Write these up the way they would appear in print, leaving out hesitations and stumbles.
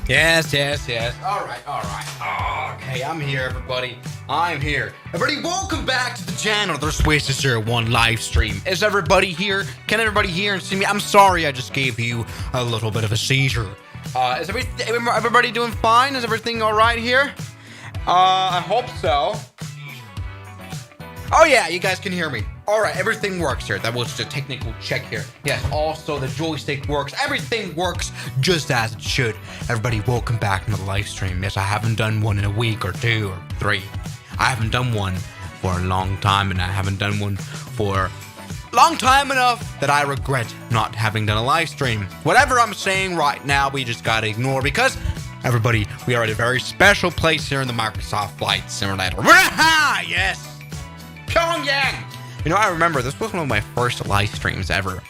Yes. All right. Okay, I'm here, everybody. I'm here. Everybody, welcome back to the channel. There's Swiss 01 live stream. Is everybody here? Can everybody hear and see me? I'm sorry, I just gave you a little bit of a seizure. Is everybody doing fine? Is everything all right here? I hope so. Oh yeah, you guys can hear me. All right, everything works here. That was just a technical check here. Yes, also the joystick works. Everything works just as it should. Everybody, welcome back to the live stream. Yes, I haven't done one in a week or 2 or 3. I haven't done one for a long time, and I haven't done one for long time enough that I regret not having done a live stream. Whatever I'm saying right now, we just gotta ignore, because everybody, we are at a very special place here in the Microsoft Flight Simulator. Yes, Pyongyang. You know, I remember this was one of my first live streams ever,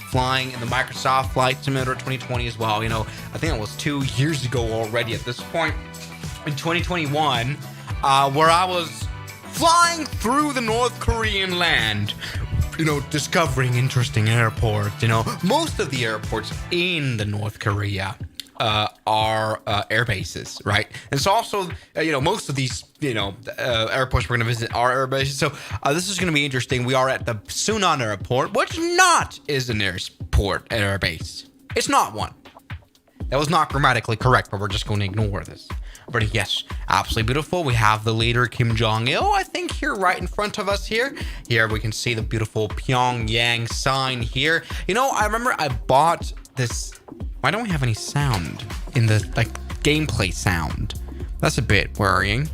flying in the Microsoft Flight Simulator 2020 as well. You know, I think it was 2 years ago already at this point, in 2021, where I was flying through the North Korean land, you know, discovering interesting airports. You know, most of the airports in the North Korea are air bases, right? And so also, you know, most of these, you know, airports we're going to visit are air bases. So this is going to be interesting. We are at the Sunan Airport, which not is an air base. It's not one. That was not grammatically correct, but we're just going to ignore this. But yes, absolutely beautiful. We have the leader Kim Jong-il, I think, here right in front of us here. Here we can see the beautiful Pyongyang sign here. You know, I remember I bought this. Why don't we have any sound in the gameplay sound? That's a bit worrying.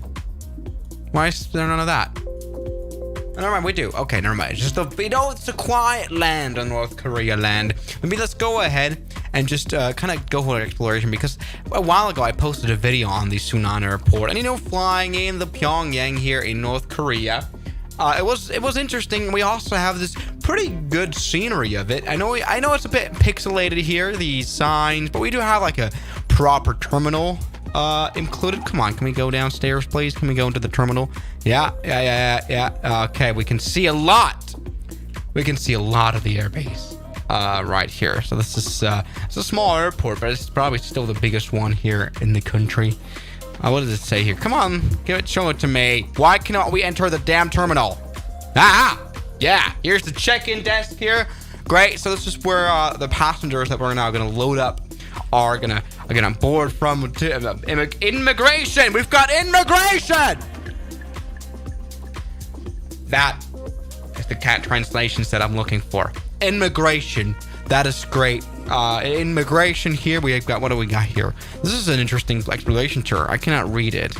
Why is there none of that? Oh, never mind, we do. Okay, never mind. It's just you know, it's a quiet land on North Korea land. Maybe let's go ahead and just kind of go for exploration, because a while ago I posted a video on the Sunan Airport, and you know, flying in the Pyongyang here in North Korea. It was interesting. We also have this pretty good scenery of it. I know it's a bit pixelated here, these signs, but we do have like a proper terminal included. Come on, can we go downstairs, please? Can we go into the terminal? Yeah. Okay, we can see a lot. We can see a lot of the airbase right here. So this is it's a small airport, but it's probably still the biggest one here in the country. What does it say here? Come on, show it to me. Why cannot we enter the damn terminal? Yeah, here's the check-in desk here. Great, so this is where the passengers that we're now gonna load up are gonna get on board from immigration. We've got immigration. That is the cat translations that I'm looking for. Immigration. That is great. Immigration here. We've got, what do we got here? This is an interesting exploration tour. I cannot read it.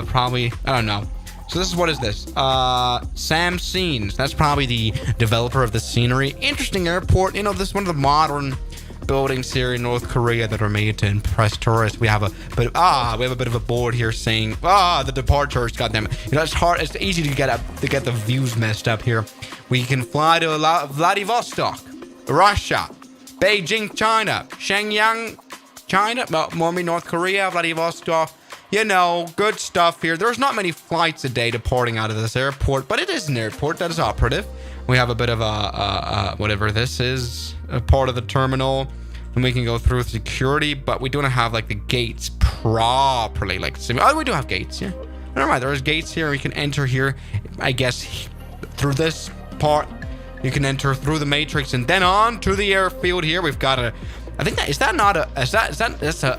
Probably, I don't know. So this is, what is this? Sam Scenes. That's probably the developer of the scenery. Interesting airport. You know, this is one of the modern buildings here in North Korea that are made to impress tourists. We have a bit of a board here saying, the departures. Goddamn it. You know, it's hard. It's easy to get the views messed up here. We can fly to Vladivostok, Russia, Beijing, China, Shenyang, China, Mumbai, North Korea, Vladivostok. You know, good stuff here. There's not many flights a day departing out of this airport, but it is an airport that is operative. We have a bit of a whatever this is, a part of the terminal, and we can go through security, but we don't have like the gates properly. Like, oh, we do have gates. Yeah, never mind. There's gates here. We can enter here, I guess, through this part. You can enter through the matrix and then on to the airfield here. We've got a, I think that, that's a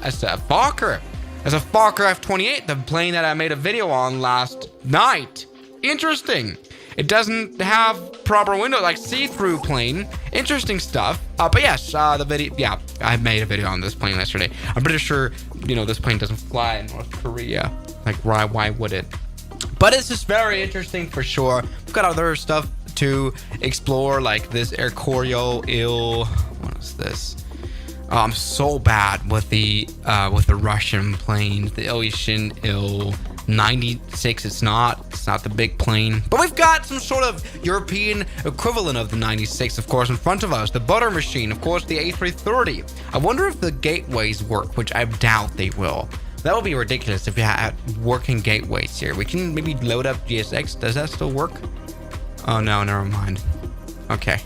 Fokker. That's a Fokker F-28, the plane that I made a video on last night. Interesting. It doesn't have proper window, like see-through plane. Interesting stuff. But yes, the video, yeah, I made a video on this plane yesterday. I'm pretty sure, you know, this plane doesn't fly in North Korea. Like, why would it? But it's just very interesting for sure. We've got other stuff to explore, like this Air Koryo Il. What is this? I'm so bad with the Russian planes. The Ilyushin Il-96. It's not the big plane, but we've got some sort of European equivalent of the 96, of course, in front of us. The butter machine, of course, the A330. I wonder if the gateways work, which I doubt they will. That would be ridiculous if you had working gateways here. We can maybe load up GSX. Does that still work? Oh no, never mind. Okay.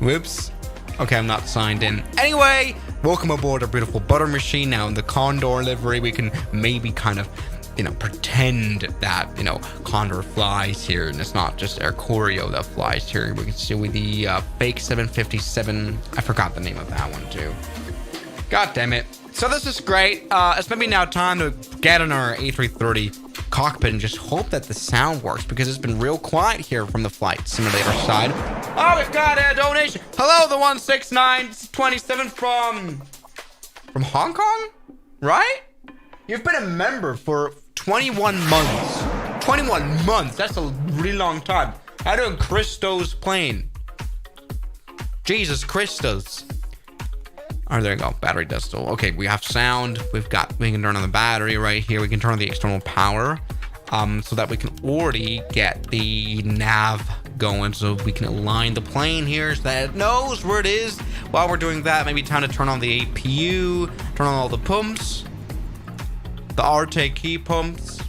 Whoops. Okay, I'm not signed in. Anyway, welcome aboard our beautiful butter machine. Now in the Condor livery, we can maybe kind of, pretend that, Condor flies here, and it's not just Arcorio that flies here. We can see with the fake 757. I forgot the name of that one too. God damn it. So this is great. It's maybe now time to get in our A330 cockpit and just hope that the sound works, because it's been real quiet here from the flight simulator side. Oh, we've got a donation. Hello, the 16927 from Hong Kong, right? You've been a member for 21 months. 21 months. That's a really long time. How doing Christo's plane? Jesus Christos. Oh, there you go. Battery does still. Okay, we have sound. We can turn on the battery right here. We can turn on the external power, so that we can already get the nav going, so we can align the plane here so that it knows where it is. While we're doing that, maybe time to turn on the APU, turn on all the pumps, the RT key pumps.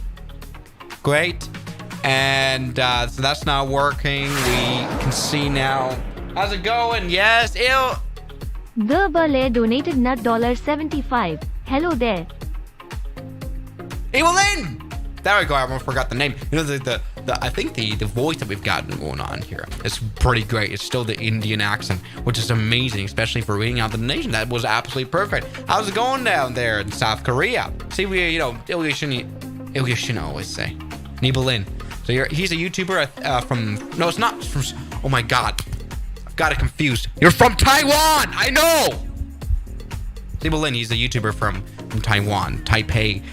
Great. And so that's now working. We can see now. How's it going? Yes, The Ballet donated nut $75. Hello there. Evelyn! There we go. I almost forgot the name. I think the voice that we've gotten going on here is pretty great. It's still the Indian accent, which is amazing, especially for reading out the nation. That was absolutely perfect. How's it going down there in South Korea? See, Ilya shouldn't always say. Evelyn. So he's a YouTuber from. No, it's not from. Oh my God. Got it confused. You're from Taiwan! I know! Stable Lin, he's a YouTuber from Taiwan, Taipei.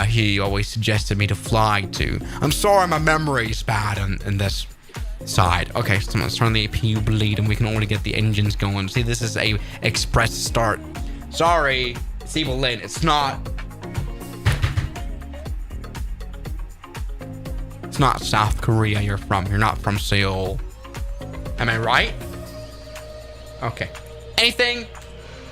He always suggested me to fly to. I'm sorry, my memory is bad on this side. Okay, so let's turn the APU bleed and we can only get the engines going. See, this is a express start. Sorry, Stable Lin, it's not South Korea you're from. You're not from Seoul. Am I right? Okay. Anything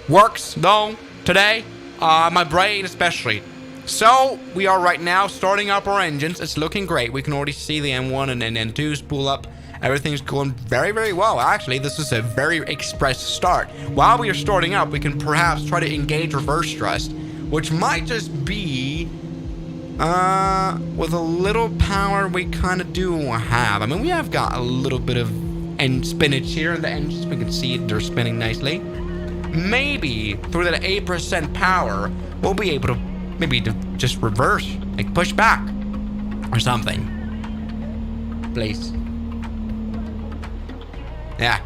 works though today? My brain especially. So we are right now starting up our engines. It's looking great. We can already see the M1 and N2 spool up. Everything's going very, very well. Actually, this is a very express start. While we are starting up, we can perhaps try to engage reverse thrust, which might just be with a little power we kind of do have. I mean, we have got a little bit of spinach here in the engines. We can see they're spinning nicely. Maybe through that 8% power, we'll be able to maybe just reverse, like push back or something. Please. Yeah.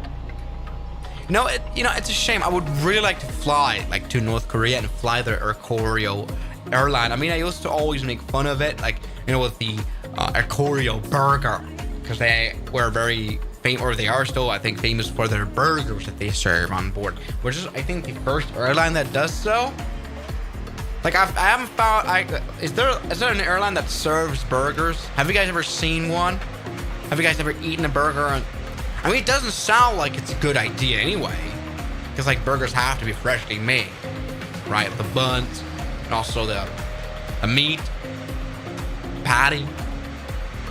It's a shame. I would really like to fly like to North Korea and fly the Arcorio airline. I mean, I used to always make fun of it, like, with the Arcorio burger, because they were very famous, or they are still, I think, famous for their burgers that they serve on board, which is, I think, the first airline that does so. Like, I haven't found. Is there an airline that serves burgers? Have you guys ever seen one? Have you guys ever eaten a burger? I mean, it doesn't sound like it's a good idea anyway, because like burgers have to be freshly made, right? The buns, and also the meat, patty,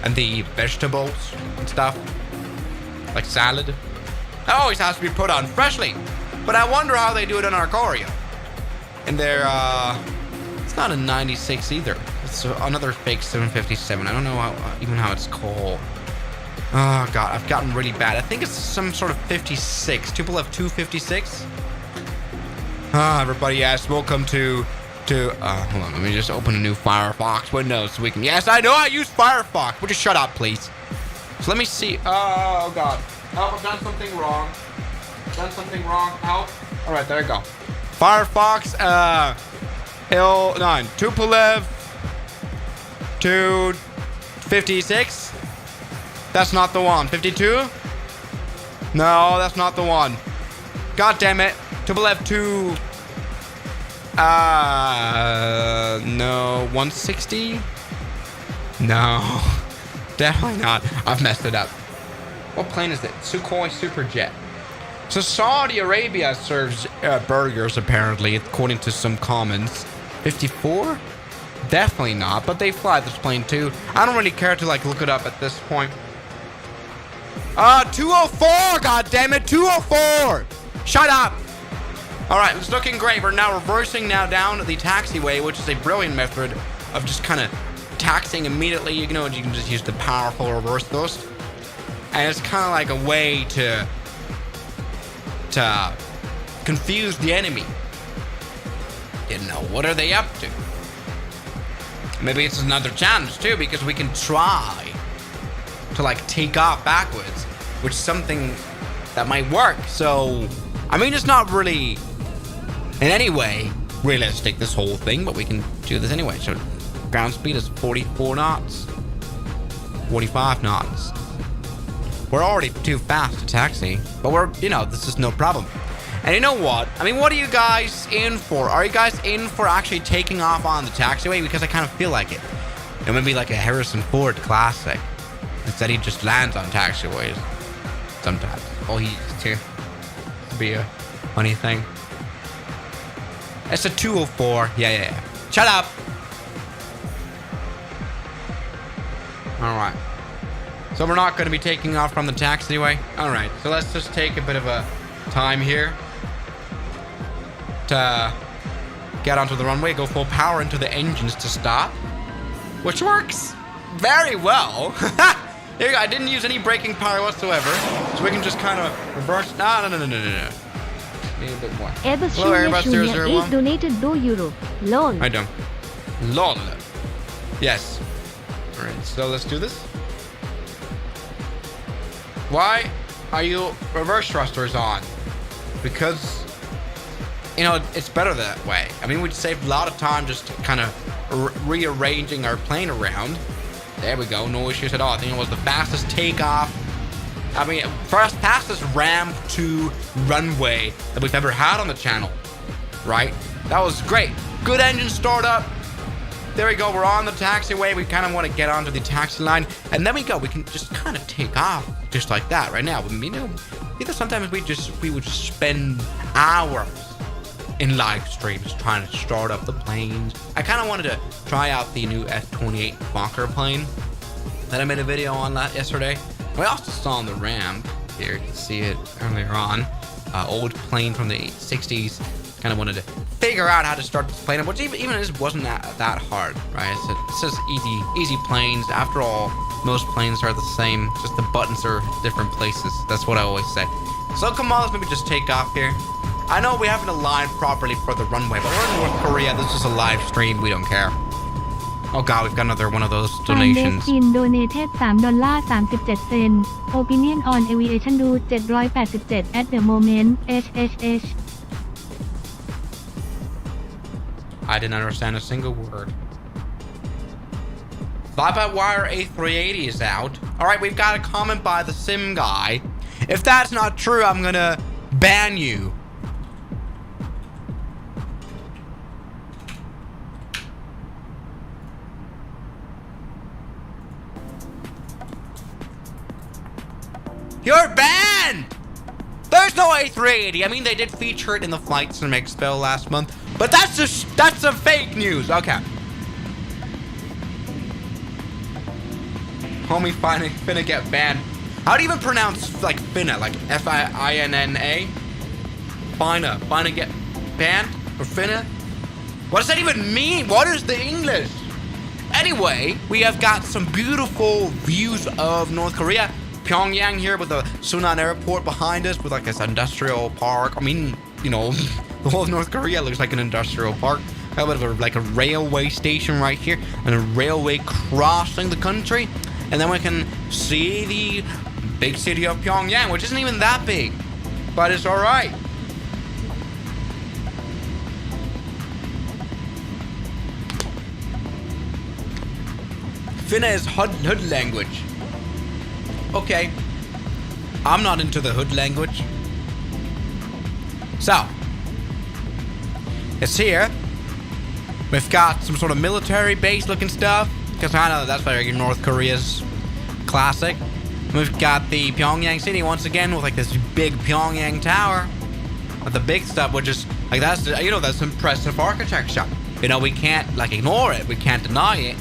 and the vegetables and stuff, like salad. That always has to be put on freshly. But I wonder how they do it in Arcorio. And they're it's not a 96 either. It's another fake 757. I don't know how it's called. Oh God, I've gotten really bad. I think it's some sort of 56. People have 256. Everybody, yes, welcome to hold on, let me just open a new Firefox window so we can. Yes, I know I use Firefox. Would you shut up, please? So let me see. Oh God. Oh, I've done something wrong. Help. All right, there you go. Firefox, L9, Tupolev, 256. That's not the one. 52? No, that's not the one. God damn it. Tupolev 2. No. 160? No. Definitely not. I've messed it up. What plane is it? Sukhoi Superjet. So Saudi Arabia serves burgers, apparently, according to some comments. 54? Definitely not, but they fly this plane too. I don't really care to look it up at this point. 204, god damn it, 204! Shut up! Alright, it's looking great. We're now reversing now down the taxiway, which is a brilliant method of just kind of taxiing immediately. You know, you can just use the powerful reverse thrust. And it's kind of like a way to confuse the enemy. You know, what are they up to? Maybe it's another challenge too, because we can try to like take off backwards, which is something that might work. So, I mean, it's not really in any way realistic, this whole thing, but we can do this anyway. So ground speed is 44 knots, 45 knots. We're already too fast to taxi, but we're, you know, this is no problem. And you know what? I mean, what are you guys in for? Are you guys in for actually taking off on the taxiway? Because I kind of feel like it. It would be like a Harrison Ford classic. Instead, he just lands on taxiways sometimes. Oh, he used to be a funny thing. It's a 204. Yeah. Shut up. All right. So we're not going to be taking off from the taxiway. All right. So let's just take a bit of a time here to get onto the runway, go full power into the engines to stop, which works very well. There you go. I didn't use any braking power whatsoever, so we can just kind of reverse. No. Need a bit more. Hello, Airbus 001. Donated €2. Lol. I don't. Lol. Yes. All right. So let's do this. Why are you reverse thrusters on? Because, you know, it's better that way. I mean, we'd save a lot of time just kind of rearranging our plane around. There we go. No issues at all. I think it was the fastest takeoff. I mean, fastest ramp to runway that we've ever had on the channel. Right? That was great. Good engine startup. There we go. We're on the taxiway. We kind of want to get onto the taxi line. And then we go. We can just kind of take off just like that right now. You know, either sometimes we would just spend hours in live streams trying to start up the planes. I kind of wanted to try out the new F-28 Fokker plane that I made a video on yesterday. We also saw on the ramp here. You can see it earlier on. Old plane from the 60s. Kind of wanted to figure out how to start this plane up, which even it wasn't that hard, right? It's just easy planes. After all, most planes are the same. Just the buttons are different places. That's what I always say. So come on, let's maybe just take off here. I know we haven't aligned properly for the runway, but we're in North Korea. This is a live stream. We don't care. Oh God, we've got another one of those donations. Donated $3.37. Opinion on aviation do 787 at the moment. HHH. I didn't understand a single word. Fly-by-wire A380 is out. All right, we've got a comment by the sim guy. If that's not true, I'm gonna ban you. You're banned! There's no A380. I mean, they did feature it in the Flight Sim Expo last month, but that's some fake news. Okay. Homie finna get banned. How do you even pronounce like finna? Like F-I-N-N-A? Finna get banned? Or finna? What does that even mean? What is the English? Anyway, we have got some beautiful views of North Korea. Pyongyang here with the Sunan airport behind us with like this industrial park. I mean, you know, the whole of North Korea looks like an industrial park. A bit of like a railway station right here and a railway crossing the country. And then we can see the big city of Pyongyang, which isn't even that big, but it's all right. Finna is hood language. Okay, I'm not into the hood language. So, it's here. We've got some sort of military base looking stuff, because I know that's very North Korea's classic. We've got the Pyongyang city once again with like this big Pyongyang tower. But the big stuff, which is like that's, you know, that's impressive architecture. You know, we can't like ignore it. We can't deny it.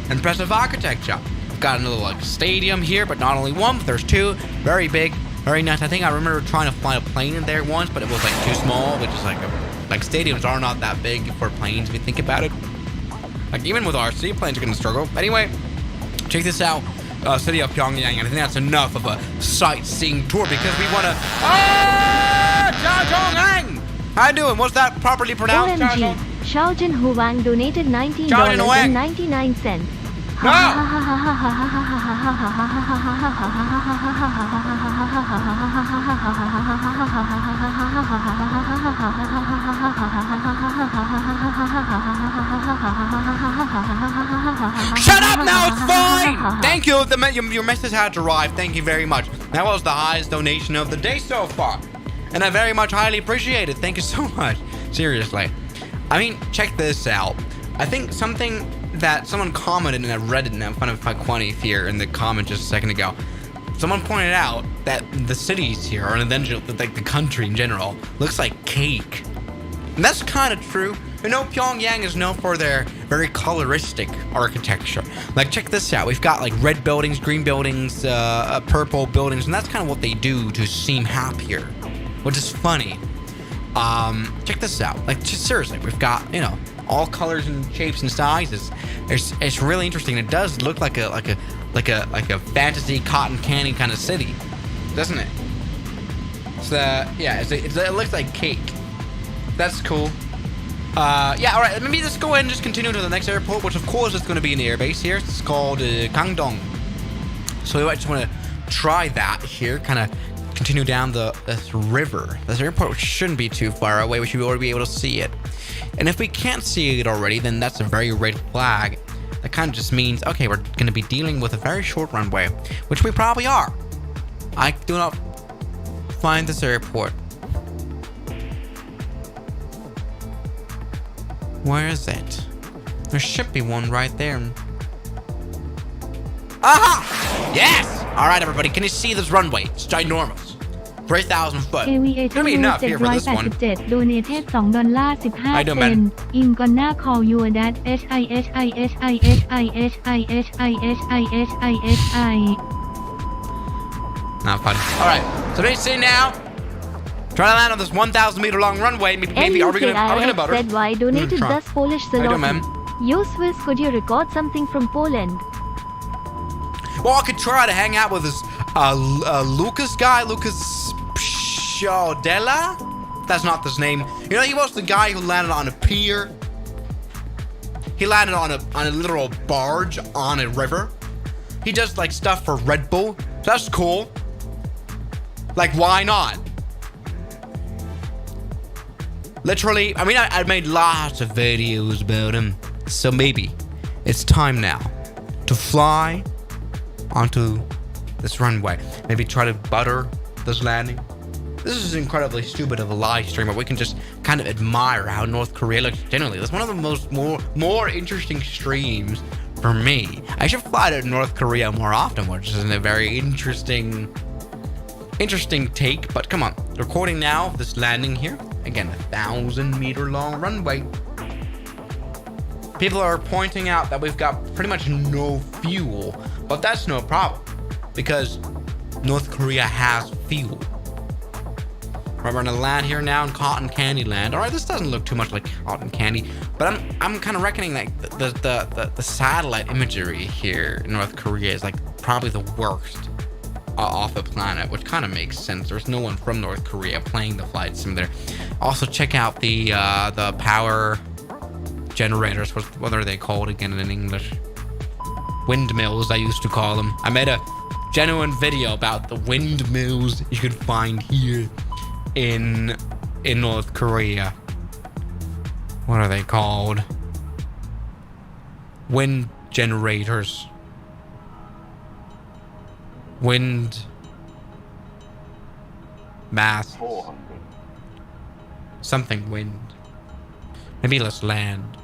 Impressive architecture. Got another like stadium here, but not only one, but there's two very big Very nice. I think I remember trying to fly a plane in there once, but it was like too small, which is like stadiums are not that big for planes if you think about it. Like even with RC planes, you're gonna struggle. Anyway, check this out. City of Pyongyang, and I think that's enough of a sightseeing tour because we wanna. How you doing? Was that properly pronounced? OMG, Xiao Jin Huang donated $19.99. Shut up now, it's fine! Thank you, your message had arrived. Thank you very much. That was the highest donation of the day so far. And I very much highly appreciate it. Thank you so much. Seriously. I mean, check this out. I think something that someone commented in a Reddit, and I found it quite funny here in the comment just a second ago. Someone pointed out that the cities here, or then like the country in general, looks like cake. And that's kind of true. You know, Pyongyang is known for their very coloristic architecture. Like, check this out. We've got like red buildings, green buildings, purple buildings, and that's kind of what they do to seem happier, which is funny. Check this out. Like, just seriously, we've got, you know, all colors and shapes and sizes. It's really interesting. It does look like a fantasy cotton candy kind of city, doesn't it? So yeah, it looks like cake. That's cool. Yeah, all right. Maybe let's go ahead and just continue to the next airport, which of course is going to be an airbase here. It's called Gangdong. So I just want to try that here. Kind of continue down this river. This airport shouldn't be too far away. We should already be able to see it. And if we can't see it already, then that's a very red flag. That kind of just means, okay, we're going to be dealing with a very short runway, which we probably are. I do not find this airport. Where is it? There should be one right there. Aha! Yes! Alright, everybody, can you see this runway? It's ginormous. 3,000 foot. Gonna be enough here for this one. donated $2.15 in gonna call you that SISISISISISISISISISI. Not fun. Alright, so they say now. Try to land on this 1,000 meter long runway. Maybe are we gonna butter? Said why donated thus Polish man. You Swiss, could you record something from Poland? Well, I could try to hang out with this Lucas guy, Lucas Pshodela? That's not his name. You know, he was the guy who landed on a pier. He landed on a literal barge on a river. He does like stuff for Red Bull. So that's cool. Like, why not? Literally, I mean, I made lots of videos about him. So maybe it's time now to fly onto this runway. Maybe try to butter this landing. This is incredibly stupid of a live stream, but we can just kind of admire how North Korea looks generally. That's one of the more interesting streams for me. I should fly to North Korea more often, which is a very interesting take. But come on, recording now of this landing here. Again, 1,000 meter long runway. People are pointing out that we've got pretty much no fuel, but that's no problem because North Korea has fuel. Right, we're gonna land here now in Cotton Candy Land. All right, this doesn't look too much like cotton candy, but I'm kind of reckoning that the satellite imagery here in North Korea is like probably the worst off the planet, which kind of makes sense. There's no one from North Korea playing the flight simulator. Also, check out the power generators. What are they called again in English? Windmills, I used to call them. I made a genuine video about the windmills you could find here in North Korea. What are they called? Wind generators. Wind mass. 400. Something wind. Maybe let's land.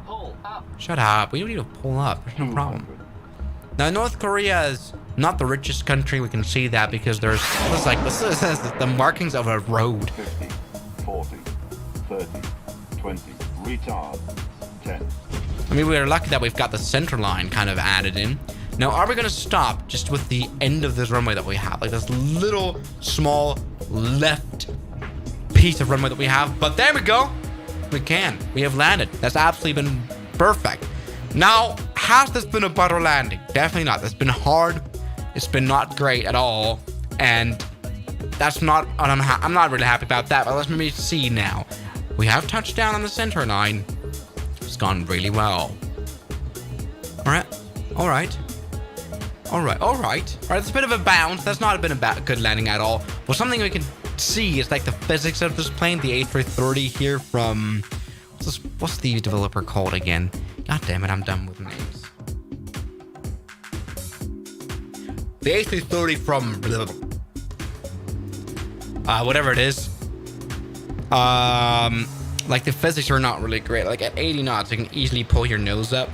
Pull up. Shut up. We don't need to pull up. There's no problem. Now, North Korea is not the richest country. We can see that because this is the markings of a road. 50, 40, 30, 20, retard, 10. I mean, we're lucky that we've got the center line kind of added in. Now, are we gonna stop just with the end of this runway that we have? Like this little small left piece of runway that we have. But there we go. We can. We have landed. That's absolutely been perfect. Now, has this been a butter landing? Definitely not. That's been hard. It's been not great at all. And that's not, I'm not really happy about that. But let's maybe see now. We have touched down on the center line. It's gone really well. All right. All right. All right. All right. All right. It's a bit of a bounce. That's not been a good landing at all. But something we can see is like the physics of this plane. The A330 here from, what's the developer called again? God damn it. I'm done with names. The A330 from whatever it is. Like the physics are not really great. Like at 80 knots, you can easily pull your nose up,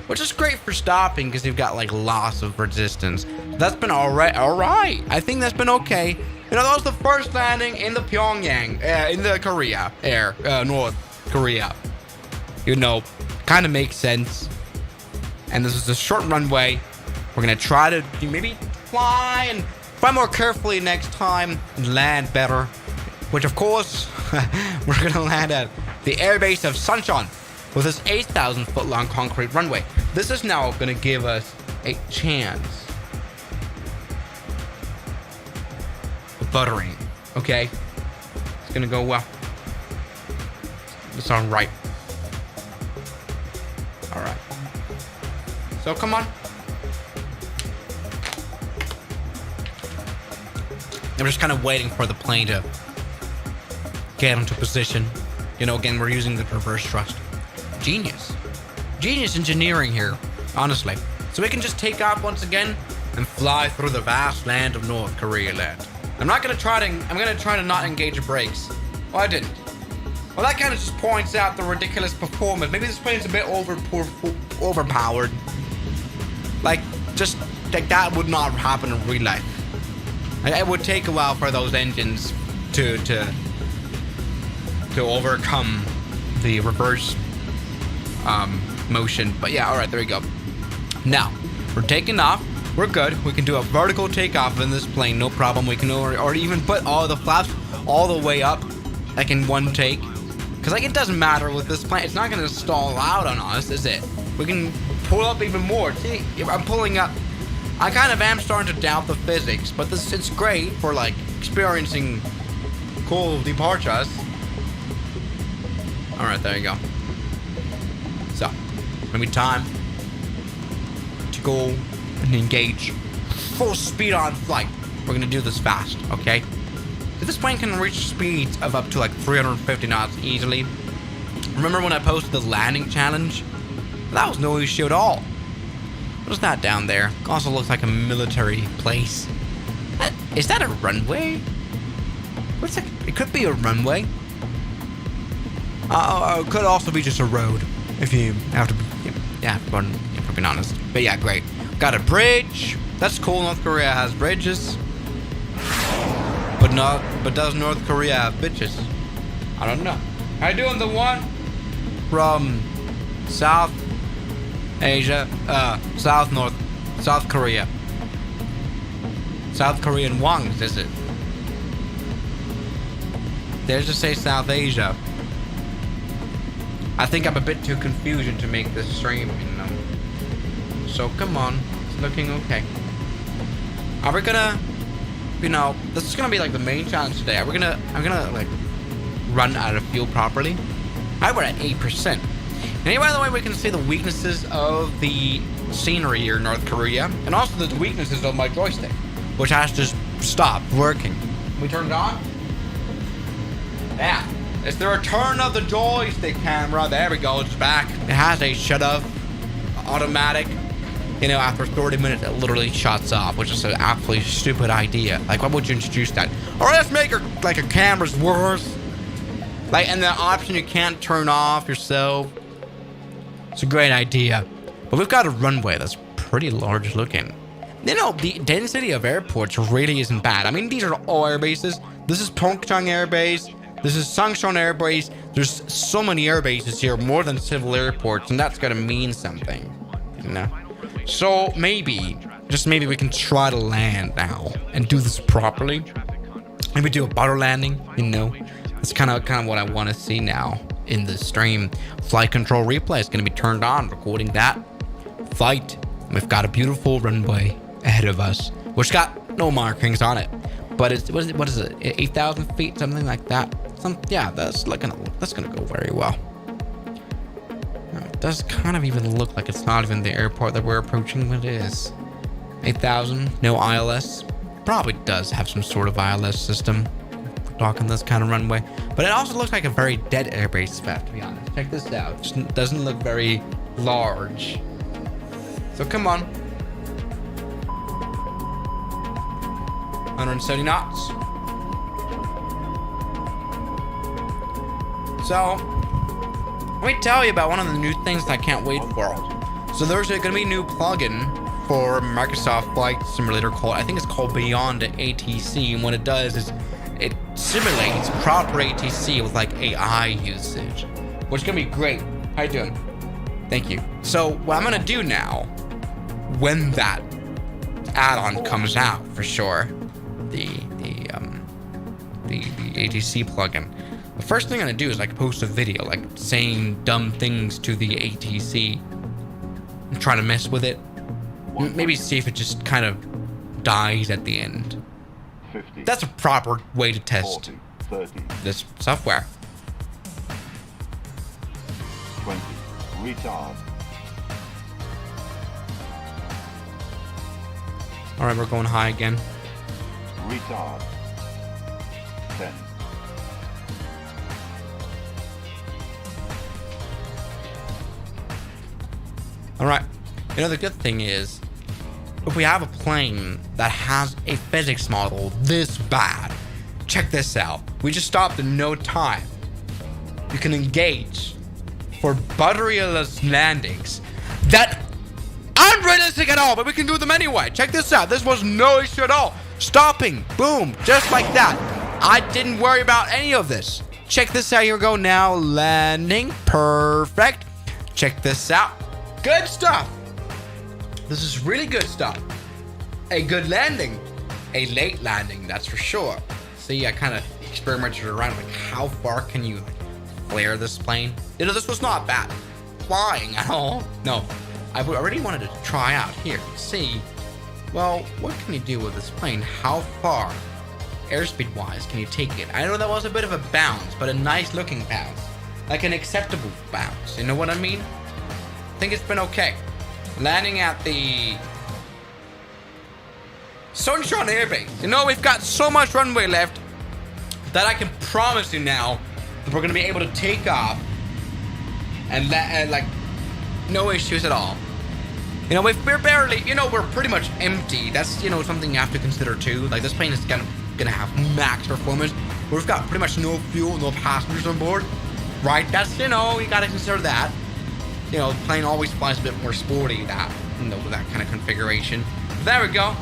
which is great for stopping because you've got like loss of resistance. That's been all right. All right. I think that's been okay. You know, that was the first landing in the Pyongyang, in the Korea air, North Korea. You know, kind of makes sense. And this is a short runway. We're going to try to maybe fly more carefully next time and land better. Which, of course, we're going to land at the airbase of Suncheon with this 8,000 foot long concrete runway. This is now going to give us a chance of buttering. Okay? It's going to go well. It's all right. All right. So come on. I'm just kind of waiting for the plane to get into position. You know, again, we're using the reverse thrust. Genius engineering here, honestly. So we can just take off once again and fly through the vast land of North Korea land. I'm gonna try to not engage the brakes. Well, I didn't. Well, that kind of just points out the ridiculous performance. Maybe this plane's a bit overpowered. Like, just like that would not happen in real life. It would take a while for those engines to overcome the reverse motion. But yeah, all right, there we go. Now we're taking off. We're good. We can do a vertical takeoff in this plane, no problem. We can or even put all the flaps all the way up, like in one take. Because like it doesn't matter with this plane. It's not going to stall out on us, is it? We can pull up even more. See, I'm pulling up. I kind of am starting to doubt the physics, but it's great for like experiencing cool departures. All right, there you go. So, maybe time to go and engage full speed on flight. We're gonna do this fast, okay? So this plane can reach speeds of up to like 350 knots easily. Remember when I posted the landing challenge? That was no issue at all. What is that down there? Also looks like a military place. Is that a runway? What's that? It could be a runway. It could also be just a road. If you have to be, yeah, if we're being honest. But yeah, great. Got a bridge. That's cool. North Korea has bridges. But does North Korea have bitches? I don't know. Are you doing the one from South Asia, South Korea. South Korean wongs, is it? There's just say South Asia. I think I'm a bit too confused to make this stream, you know. So come on, it's looking okay. Are we gonna, you know, this is gonna be like the main challenge today. I'm gonna like run out of fuel properly. We're at 8%. And by the way, we can see the weaknesses of the scenery here in North Korea, and also the weaknesses of my joystick, which has just stopped working. We turn it on. Yeah, it's the return of the joystick camera. There we go, it's back. It has a shut off automatic. You know, after 30 minutes, it literally shuts off, which is an absolutely stupid idea. Like, why would you introduce that? Or let's make her like a camera's worse. Like, and the option you can't turn off yourself. It's a great idea. But we've got a runway that's pretty large looking. You know, the density of airports really isn't bad. I mean, these are all air bases. This is Pyeongchang Air Base. This is Sangcheon Air Base. There's so many air bases here, more than civil airports, and that's gotta mean something, you know? So maybe, just maybe we can try to land now and do this properly. Maybe do a butter landing, you know. That's kind of what I want to see now in the stream. Flight control replay is going to be turned on, recording that flight. We've got a beautiful runway ahead of us, which got no markings on it. But it's, what is it? 8,000 feet, something like that. Yeah, that's gonna go very well. It does kind of even look like it's not even the airport that we're approaching, but it is. 8,000, no ILS. Probably does have some sort of ILS system. We're talking this kind of runway. But it also looks like a very dead airbase, to be honest. Check this out. Just doesn't look very large. So come on. 170 knots. So, let me tell you about one of the new things that I can't wait for. So there's going to be a new plugin for Microsoft Flight Simulator called, I think it's called Beyond ATC. And what it does is it simulates proper ATC with like AI usage, which is going to be great. How you doing? Thank you. So what I'm going to do now, when that add-on comes out for sure, the ATC plugin, the first thing I'm gonna do is like post a video like saying dumb things to the ATC and try to mess with it. Maybe see if it just kind of dies at the end. 50, That's a proper way to test 40, 30, this software. 20. Retard. All right, we're going high again. Retard. 10. All right. You know, the good thing is, if we have a plane that has a physics model this bad, check this out. We just stopped in no time. You can engage for butteryless landings that aren't realistic at all, but we can do them anyway. Check this out. This was no issue at all. Stopping, boom, just like that. I didn't worry about any of this. Check this out. Here we go now. Landing, perfect. Check this out. Good stuff. This is really good stuff. A good landing. A late landing, that's for sure. See, I kind of experimented around, like, how far can you flare this plane? You know, this was not bad flying at all. No, I already wanted to try out here. See, well, what can you do with this plane? How far, airspeed-wise, can you take it? I know that was a bit of a bounce, but a nice-looking bounce. Like an acceptable bounce, you know what I mean? I think it's been okay. Landing at the Sunshine Airbase. You know, we've got so much runway left that I can promise you now that we're going to be able to take off and like, no issues at all. You know, we're barely, you know, we're pretty much empty. That's, you know, something you have to consider too. Like, this plane is gonna have max performance. We've got pretty much no fuel, no passengers on board, right? That's, you know, you gotta consider that. You know, the plane always flies a bit more sporty, that, you know, with that kind of configuration. There we go.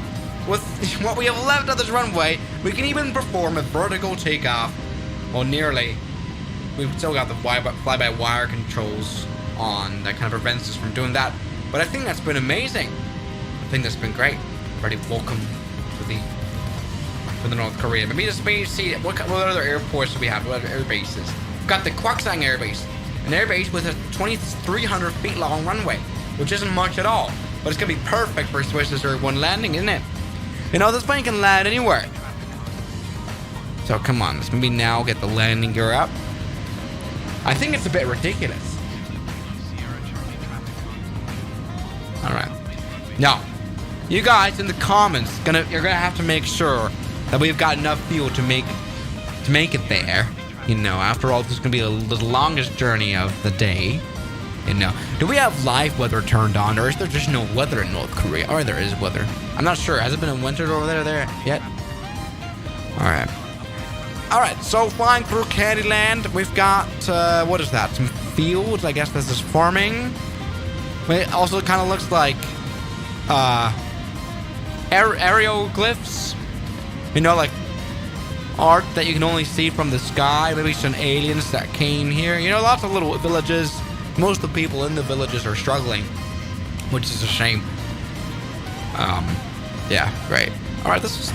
With what we have left of this runway, we can even perform a vertical takeoff. Well, nearly. We've still got the fly-by-wire controls on that kind of prevents us from doing that. But I think that's been amazing. I think that's been great. Everybody, welcome to the North Korea. Maybe see what other airports do we have? What other air bases? We've got the Kwaksang Air Base, an air base with a 2,300 feet long runway, which isn't much at all. But it's gonna be perfect for Swiss Reserve 1 landing, isn't it? You know, this plane can land anywhere. So come on, let's maybe now get the landing gear up. I think it's a bit ridiculous. All right. Now, you guys in the comments, you're gonna have to make sure that we've got enough fuel to make it there. You know, after all, this is gonna be the longest journey of the day. You know, do we have live weather turned on, or is there just no weather in North Korea? Or there is weather. I'm not sure. Has it been a winter over there yet? All right. All right. So flying through Candyland, we've got what is that? Some fields. I guess this is farming. It also kind of looks like aeroglyphs, you know, like art that you can only see from the sky. Maybe some aliens that came here. You know, lots of little villages. Most of the people in the villages are struggling, which is a shame. Yeah, great. Alright, this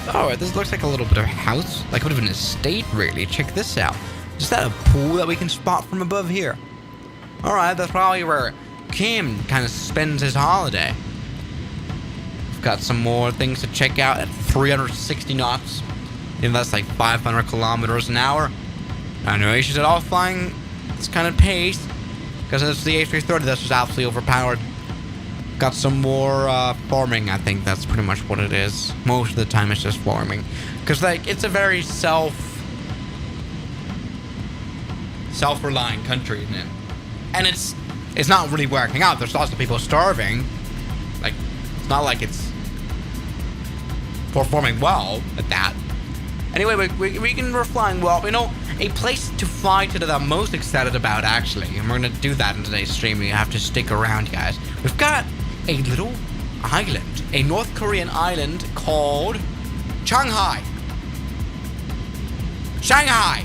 looks like a little bit of a house. Like a bit of an estate, really. Check this out. Is that a pool that we can spot from above here? Alright, that's probably where Kim kind of spends his holiday. We've got some more things to check out at 360 knots. And that's like 500 kilometers an hour. I know you should all flying this kind of pace. Because it's the A330 that's just absolutely overpowered. Got some more farming. I think that's pretty much what it is. Most of the time it's just farming. Because like it's a very self-reliant country, isn't it? And it's not really working out. There's lots of people starving. Like, it's not like it's performing well at that. Anyway, we're flying well. You know, a place to fly to that I'm most excited about, actually, and we're going to do that in today's stream. You have to stick around, guys. We've got a little island, a North Korean island called Shanghai. Shanghai!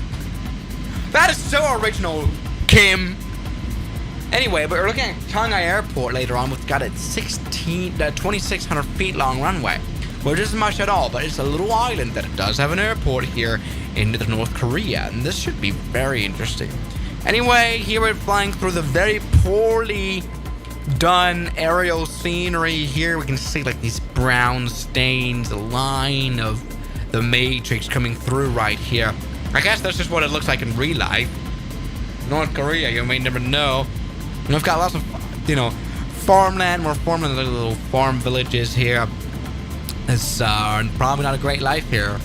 That is so original, Kim. Anyway, but we're looking at Shanghai Airport later on. We've got a 2,600 feet long runway, which isn't much at all, but it's a little island that does have an airport here in North Korea, and this should be very interesting. Anyway, here we're flying through the very poorly done aerial scenery. Here we can see like these brown stains, the line of the Matrix coming through right here. I guess that's just what it looks like in real life. North Korea, you may never know. And we've got lots of, you know, farmland. We're forming little farm villages here. It's probably not a great life here.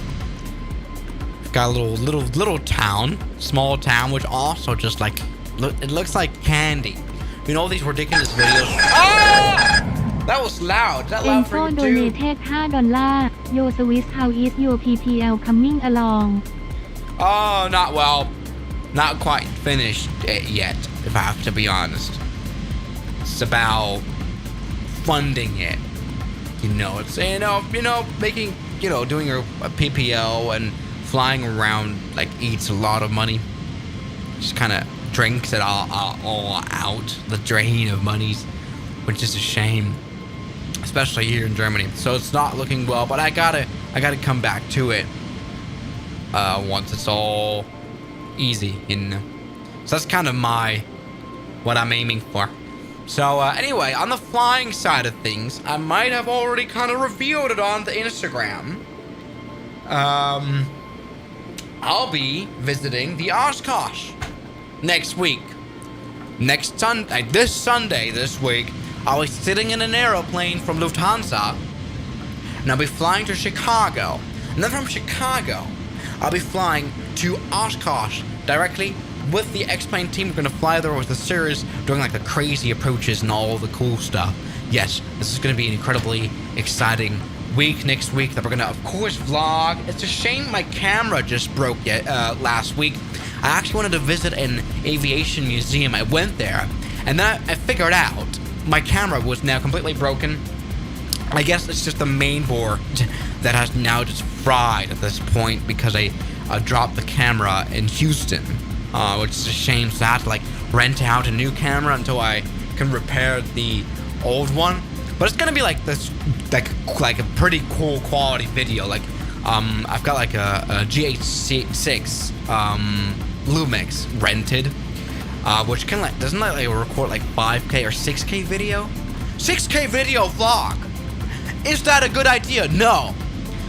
We've got a little town, small town, which also just like it looks like candy. You know, all these ridiculous videos. Ah! That was loud. Is that loud for you too? donated $5. Yo Swiss, how is your PPL coming along? Oh, not well. Not quite finished yet, if I have to be honest. It's about funding it. You know, it's making, doing a PPL and flying around like eats a lot of money. Just kind of drinks it all out, the drain of monies, which is a shame, especially here in Germany. So it's not looking well, but I gotta come back to it once it's all easy, So that's kind of what I'm aiming for. So anyway, on the flying side of things, I might have already kind of revealed it on the Instagram. I'll be visiting the Oshkosh next week. This Sunday this week, I'll be sitting in an aeroplane from Lufthansa, and I'll be flying to Chicago. And then from Chicago, I'll be flying to Oshkosh directly with the X-Plane team. We're going to fly there with the series, doing like the crazy approaches and all the cool stuff. Yes, this is going to be an incredibly exciting week next week that we're going to, of course, vlog. It's a shame my camera just broke last week. I actually wanted to visit an aviation museum. I went there, and then I figured out my camera was now completely broken. I guess it's just the main board that has now just fried at this point because I dropped the camera in Houston, which is a shame. So I have to like rent out a new camera until I can repair the old one. But it's gonna be like this, like a pretty cool quality video. Like, I've got like a GH6 Lumix rented, which can doesn't like record like 5K or 6K video. 6K video vlog. Is that a good idea? No.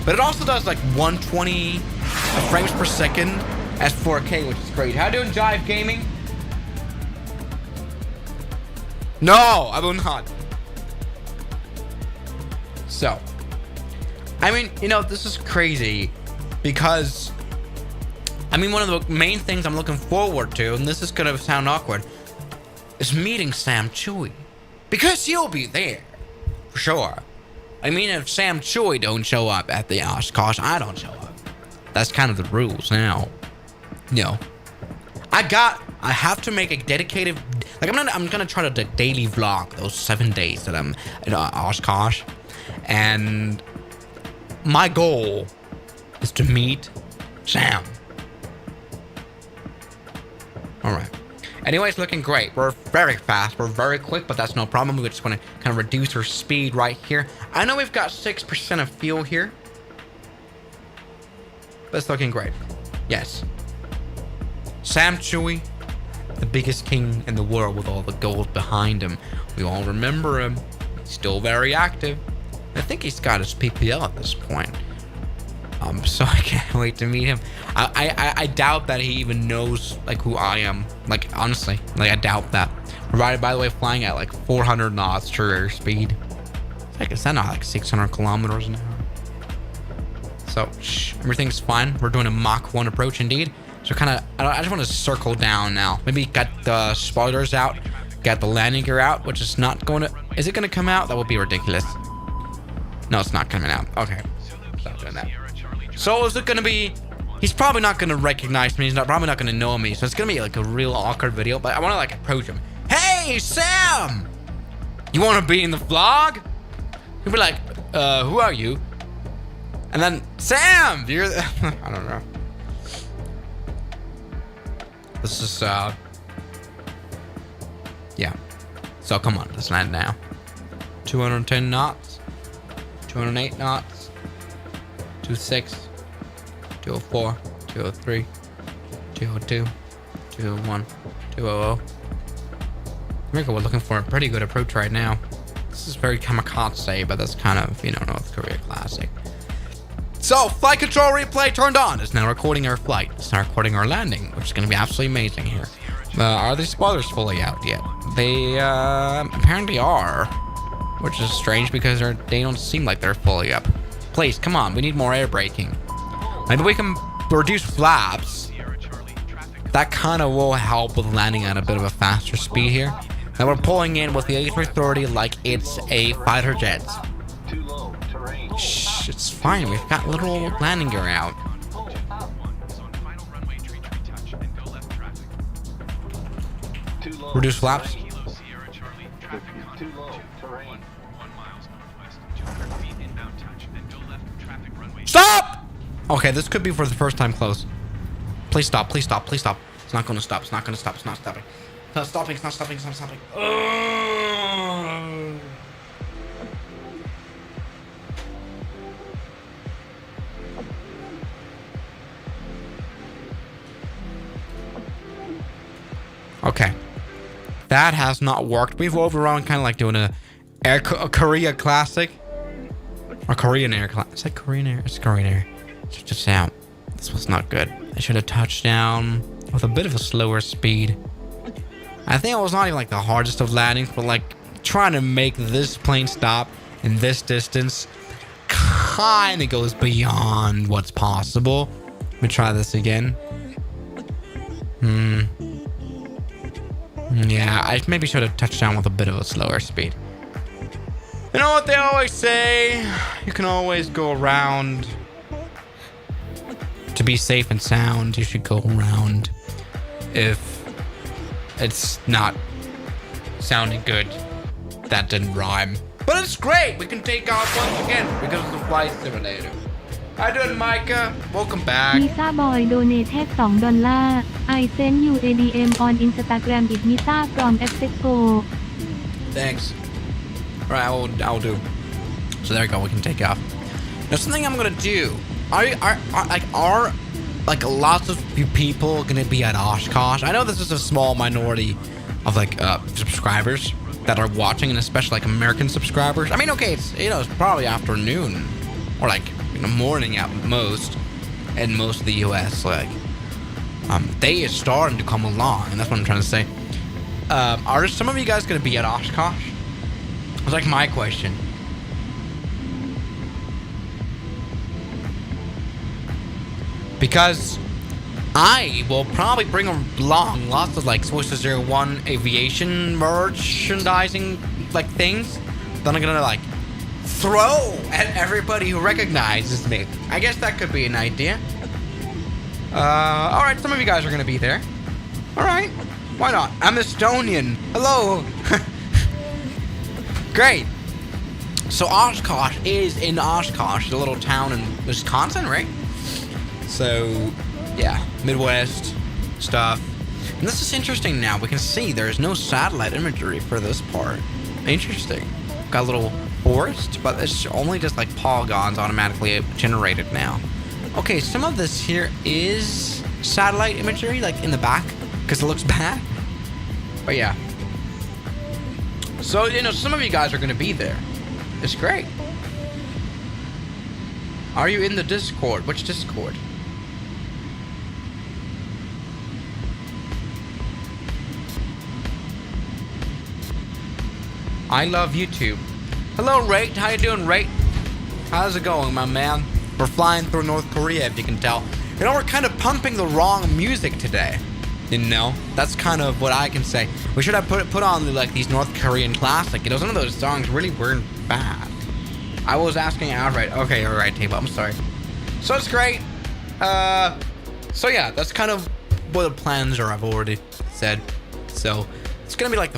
But it also does like 120 frames per second as 4K, which is great. How you doing, Jive Gaming? No, I will not. So, I mean, this is crazy because, one of the main things I'm looking forward to, and this is going to sound awkward, is meeting Sam Chewy. Because he'll be there, for sure. If Sam Chewy don't show up at the Oshkosh, I don't show up. That's kind of the rules now. I have to make a dedicated, I'm gonna try to daily vlog those 7 days that I'm at Oshkosh. And my goal is to meet Sam. All right. Anyway, it's looking great. We're very fast. We're very quick, but that's no problem. We just want to kind of reduce our speed right here. I know we've got 6% of fuel here, but it's looking great. Yes. Sam Chewy, the biggest king in the world with all the gold behind him. We all remember him. He's still very active. I think he's got his PPL at this point. So I can't wait to meet him. I doubt that he even knows like who I am. Like honestly, like I doubt that. We're by the way flying at like 400 knots true speed. Like is that not like 600 kilometers an hour? So everything's fine. We're doing a Mach 1 approach indeed. So kind of I just want to circle down now. Maybe get the spoilers out, get the landing gear out, which is not going to. Is it going to come out? That would be ridiculous. No, it's not coming out. Okay, stop doing that. So is it gonna be? He's probably not gonna recognize me. He's probably not gonna know me. So it's gonna be like a real awkward video. But I want to like approach him. Hey, Sam! You want to be in the vlog? He'll be like, who are you? And then Sam, you're. I don't know. This is yeah. So come on, let's land now. 210 knots, 208 knots, 26. 204, 203, 202, 201, 200. America, we're looking for a pretty good approach right now. This is very kamikaze, but that's kind of, you know, North Korea classic. So, flight control replay turned on. It's now recording our flight. It's now recording our landing, which is going to be absolutely amazing here. Are the spoilers fully out yet? They apparently are, which is strange because they don't seem like they're fully up. Please, come on, we need more air braking. Maybe we can reduce flaps. That kind of will help with landing at a bit of a faster speed here. Now we're pulling in with the A330 like it's a fighter jet. Shh, it's fine. We've got little landing gear out. Reduce flaps. Stop! Okay, this could be for the first time close. Please stop, please stop, please stop. It's not gonna stop, it's not gonna stop, it's not stopping. It's not stopping, it's not stopping, it's not stopping. Okay. That has not worked. We've overrun kind of like doing a Korea classic. Or Korean Air class. Is that Korean Air? It's Korean Air. Just out. This was not good. I should have touched down with a bit of a slower speed. I think it was not even like the hardest of landings, but like trying to make this plane stop in this distance kind of goes beyond what's possible. Let me try this again. Yeah, I maybe should have touched down with a bit of a slower speed. You know what they always say? You can always go around. To be safe and sound, you should go around. If it's not sounding good, that didn't rhyme. But it's great. We can take off once again because of the flight simulator. How you doing, Micah? Welcome back. Misa Boy donated $2. I send you ADM on Instagram. It Misa from Mexico. Thanks. All right, I'll do. So there you go. We can take off. Now, something I'm gonna do. Are like lots of you people gonna be at Oshkosh? I know this is a small minority of like subscribers that are watching, and especially like American subscribers. I mean, okay, it's it's probably afternoon or like morning at most in most of the U.S. Like day is starting to come along, and that's what I'm trying to say. Are some of you guys gonna be at Oshkosh? It's like my question. Because I will probably bring along lots of like Swiss 01 aviation merchandising like things that I'm gonna like throw at everybody who recognizes me. I guess that could be an idea. Alright, some of you guys are gonna be there. Alright, why not? I'm Estonian. Hello. Great. So Oshkosh is in Oshkosh, a little town in Wisconsin, right? So, yeah, Midwest stuff. And this is interesting now. We can see there's no satellite imagery for this part. Interesting. Got a little forest, but it's only just like polygons automatically generated now. Okay, some of this here is satellite imagery, like in the back, because it looks bad. But yeah. So, you know, some of you guys are going to be there. It's great. Are you in the Discord? Which Discord? I love YouTube. Hello, Rate. How you doing, Rate? How's it going, my man? We're flying through North Korea, if you can tell. You know, we're kind of pumping the wrong music today. You know, that's kind of what I can say. We should have put on like these North Korean classic. You know, some of those songs really weren't bad. I was asking outright. Okay, all right, Table. I'm sorry. So it's great. So yeah, that's kind of what the plans are. I've already said. So it's gonna be like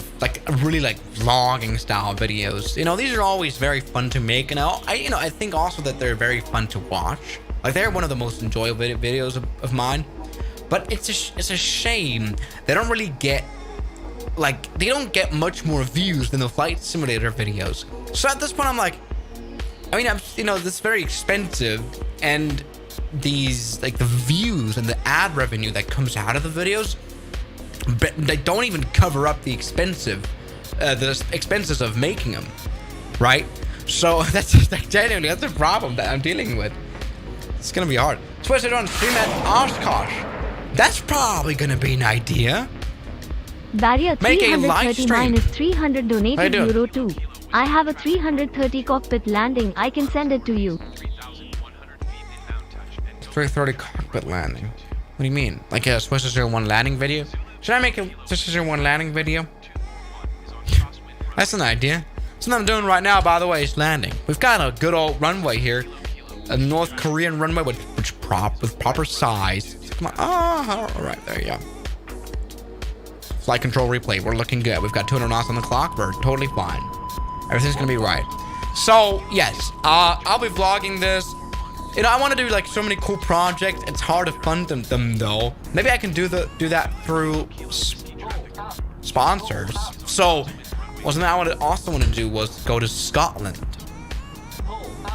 really like vlogging style videos. You know, these are always very fun to make, and I think also that they're very fun to watch. Like they're one of the most enjoyable videos of mine. But it's a shame they don't really get they don't get much more views than the flight simulator videos. So at this point, I'm like, I mean, this is very expensive, and these like the views and the ad revenue that comes out of the videos, but they don't even cover up the expenses of making them, right? So that's like genuinely that's a problem that I'm dealing with. It's gonna be hard. Suppose I don't stream at Oshkosh. That's probably gonna be an idea. Barrier Make a live 339 stream. is 300 donated doing? euro 2. I have a 330 cockpit landing. I can send it to you. 330 cockpit landing. What do you mean? Like a Swiss 01 landing video? Should I make a Swiss 01 landing video? That's an idea. Something I'm doing right now, by the way, is landing. We've got a good old runway here. A North Korean runway with proper size. Come on. Oh, all right, there you go. Flight control replay. We're looking good. We've got 200 knots on the clock. We're totally fine. Everything's gonna be right. So yes, I'll be vlogging this. You know, I want to do like so many cool projects. It's hard to fund them though. Maybe I can do that through sponsors. So, something I also want to do was go to Scotland,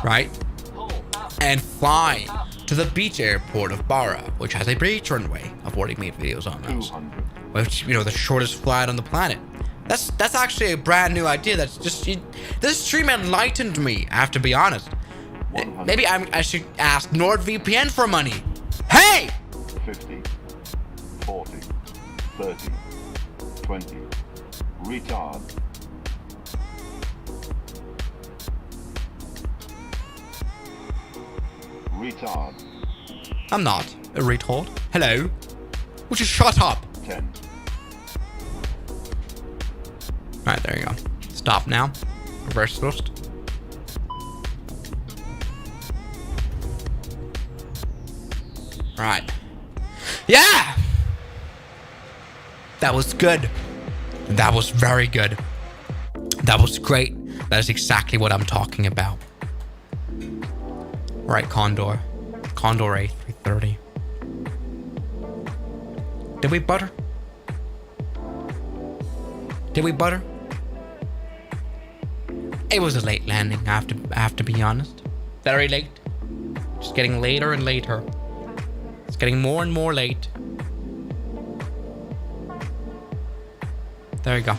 right? And fly to the beach airport of Barra, which has a beach runway. I've already made videos on those. Which, you know, the shortest flight on the planet. That's actually a brand new idea. That's just this stream enlightened me. I have to be honest. Maybe I should ask NordVPN for money. Hey! 50, 40, 30, 20, retard. Retard. I'm not a retard. Hello? Would you shut up? 10. Alright, there you go. Stop now. Reverse thrust. Right. Yeah! That was good. That was very good. That was great. That is exactly what I'm talking about. Right, Condor. Condor A330. Did we butter? Did we butter? It was a late landing, I have to be honest. Very late. Just getting later and later. It's getting more and more late. There you go.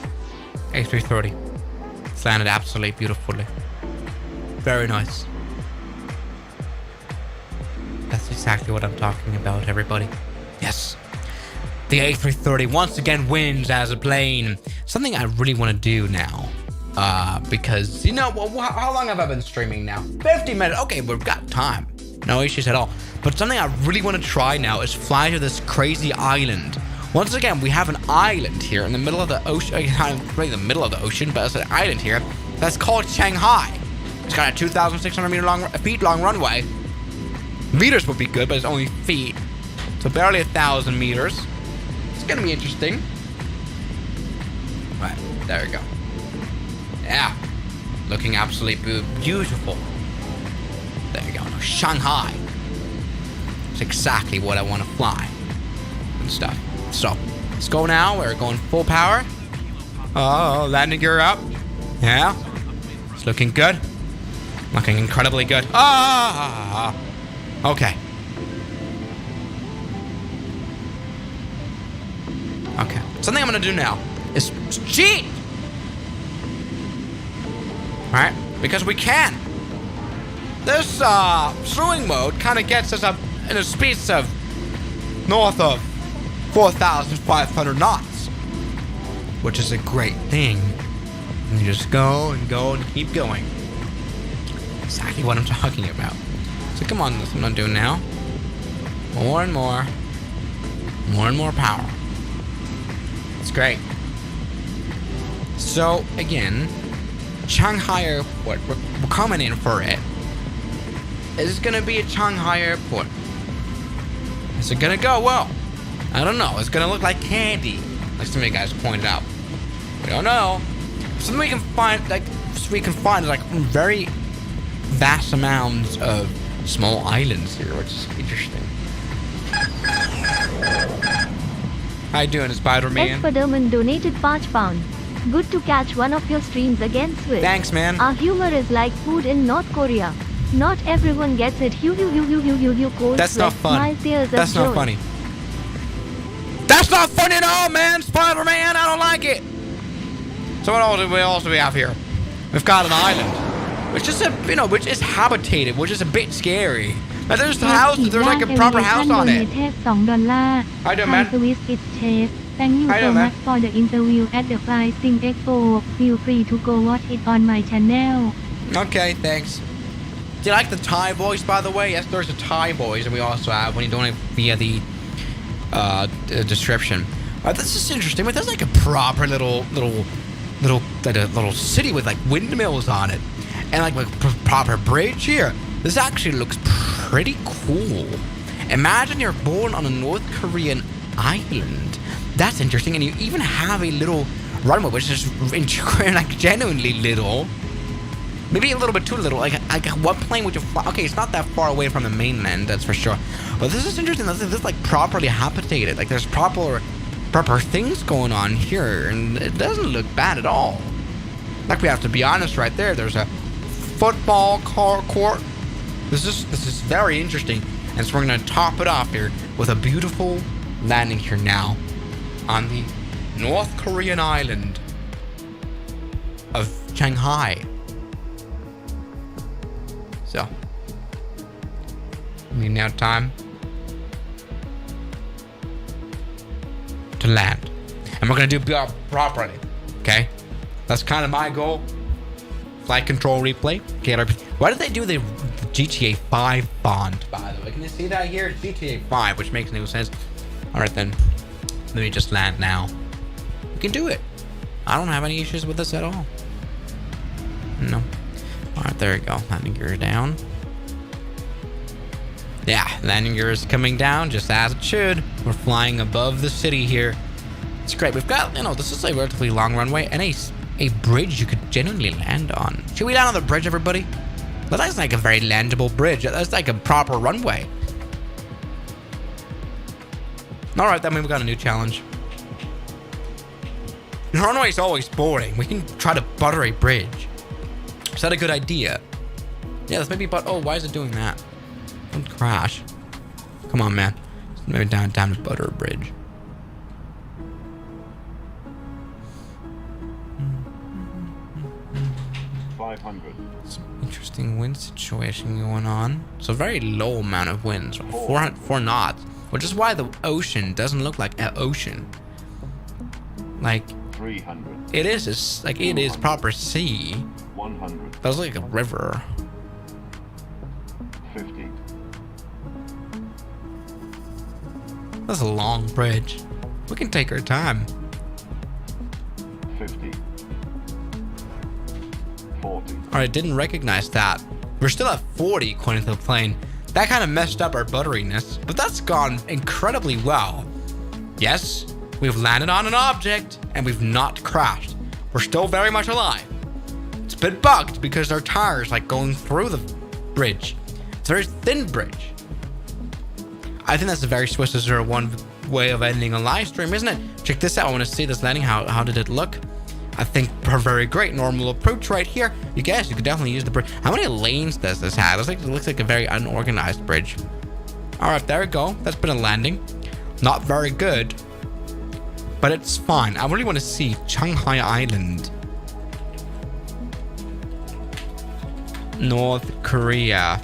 A330. It's landed absolutely beautifully. Very nice. That's exactly what I'm talking about, everybody. Yes. The A330 once again wins as a plane. Something I really want to do now. Because, you know, how long have I been streaming now? 50 minutes. Okay, we've got time. No issues at all. But something I really want to try now is fly to this crazy island. Once again, we have an island here in the middle of the ocean. Not really the middle of the ocean, but it's an island here. That's called Shanghai. It's got a 2,600 feet long runway. Meters would be good, but it's only feet. So barely 1,000 meters. It's gonna be interesting. Right, there we go. Yeah, looking absolutely beautiful. There you go. Now, Shanghai. It's exactly what I want to fly and stuff. So, Let's go now. We're going full power. Oh, landing gear up. Yeah. It's looking good. Looking incredibly good. Ah. Okay. Okay. Something I'm gonna do now is cheat. All right, because we can. This throwing mode kind of gets us up in a speed of north of 4,500 knots, which is a great thing. You just go and go and keep going. Exactly what I'm talking about. So come on, that's what I'm doing now. More and more. More and more power. It's great. So again, Shanghai Airport, we're coming in for it. Is it gonna be a Shanghai Airport? Is it gonna go well? I don't know. It's gonna look like candy, like some of you guys pointed out. We don't know. Something we can find, like very vast amounts of small islands here, which is interesting. How you doing, Spider-Man? Spider-Man donated £5. Good to catch one of your streams again, Swift. Thanks, man. Our humor is like food in North Korea. Not everyone gets it. Cold That's not fun. That's not funny. That's not funny at all, man. Spider-Man, I don't like it. So what else do we have here? We've got an island, which is which is habitated, which is a bit scary. Now there's the house. There's like a proper house on it. Hi, man. Swiss it chef. Thank you so much for the interview at the Flying Expo. Feel free to go watch it on my channel. Okay, thanks. Do you like the Thai voice, by the way? Yes, there's a Thai voice, and we also have when you donate via the description. This is interesting. But there's like a proper little city with like windmills on it, and like a proper bridge here. This actually looks pretty cool. Imagine you're born on a North Korean island. That's interesting, and you even have a little runway, which is like genuinely little. Maybe a little bit too little. Like what plane would you fly? Okay, it's not that far away from the mainland, that's for sure. But this is interesting. This is like properly habitated. Like there's proper things going on here, and it doesn't look bad at all. Like we have to be honest, right there. There's a football court. This is very interesting, and so we're gonna top it off here with a beautiful landing here now on the North Korean island of Shanghai. So, we now time to land, and we're gonna do it properly. Okay, that's kind of my goal. Flight control replay. Okay, why did they do the GTA 5 font, by the way? Can you see that here? It's GTA 5, which makes no sense. All right then, let me just land now. We can do it. I don't have any issues with this at all. No. All right, there we go. Landing gear down. Yeah, landing gear is coming down just as it should. We're flying above the city here. It's great. We've got, this is a relatively long runway and a bridge you could genuinely land on. Should we land on the bridge, everybody? That's like a very landable bridge. That's like a proper runway. All right, then we've got a new challenge. The runway is always boring. We can try to butter a bridge. Is that a good idea? Yeah, let's maybe oh, why is it doing that? Don't crash. Come on, man. Maybe time to butter a bridge. Some interesting wind situation going on. So very low amount of winds, 4 knots, which is why the ocean doesn't look like an ocean. Like 300. It is. It's like it is proper sea. 100. That's like a river. 50. That's a long bridge. We can take our time. 50. 40. Alright, didn't recognize that. We're still at 40 according to the plane. That kind of messed up our butteriness, but that's gone incredibly well. Yes, we've landed on an object and we've not crashed. We're still very much alive. It's a bit bugged because our tires like going through the bridge. It's a very thin bridge. I think that's a very Swiss 01 way of ending a live stream, isn't it? Check this out. I want to see this landing. How did it look? I think very great. Normal approach right here. You guys, you could definitely use the bridge. How many lanes does this have? It looks like a very unorganized bridge. All right, there we go. That's been a landing. Not very good, but it's fine. I really want to see Shanghai Island, North Korea.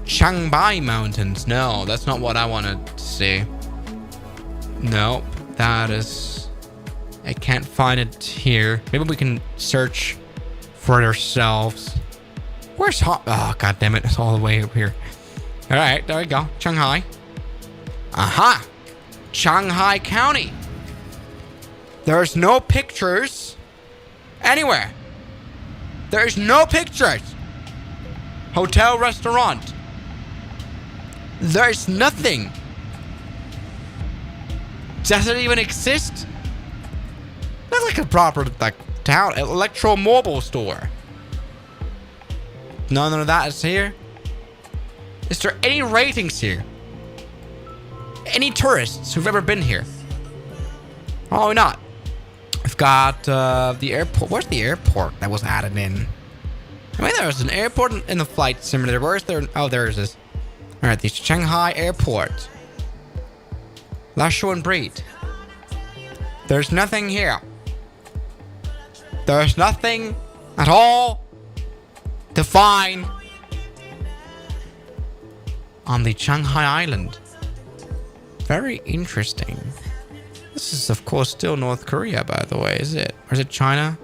Changbai Mountains. No, that's not what I wanted to see. Nope, that is... I can't find it here. Maybe we can search for it ourselves. Where's hot? Oh, god damn it. It's all the way up here. All right, there we go. Shanghai. Aha! Shanghai County. There's no pictures anywhere. There's no pictures. Hotel, restaurant. There's nothing. Does it even exist? That's like a proper town electro mobile store. None of that is here. Is there any ratings here? Any tourists who've ever been here? Probably not. We've got the airport. Where's the airport that was added in? I mean, there was an airport in the flight simulator. Where's there? Oh, there's this. All right, the Shanghai Airport. Lasho and Breed. There's nothing here. There's nothing at all to find on the Shanghai Island. Very interesting. This is, of course, still North Korea, by the way, is it? Or is it China?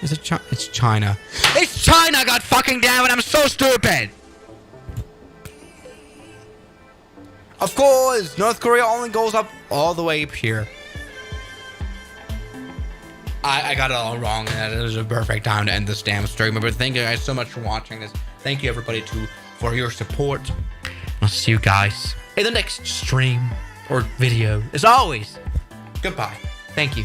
Is it China? It's China. It's China, god fucking damn it, I'm so stupid! Of course, North Korea only goes up all the way up here. I got it all wrong, and it was a perfect time to end this damn stream. But thank you guys so much for watching this. Thank you everybody too for your support. I'll see you guys in the next stream or video. As always, goodbye. Thank you.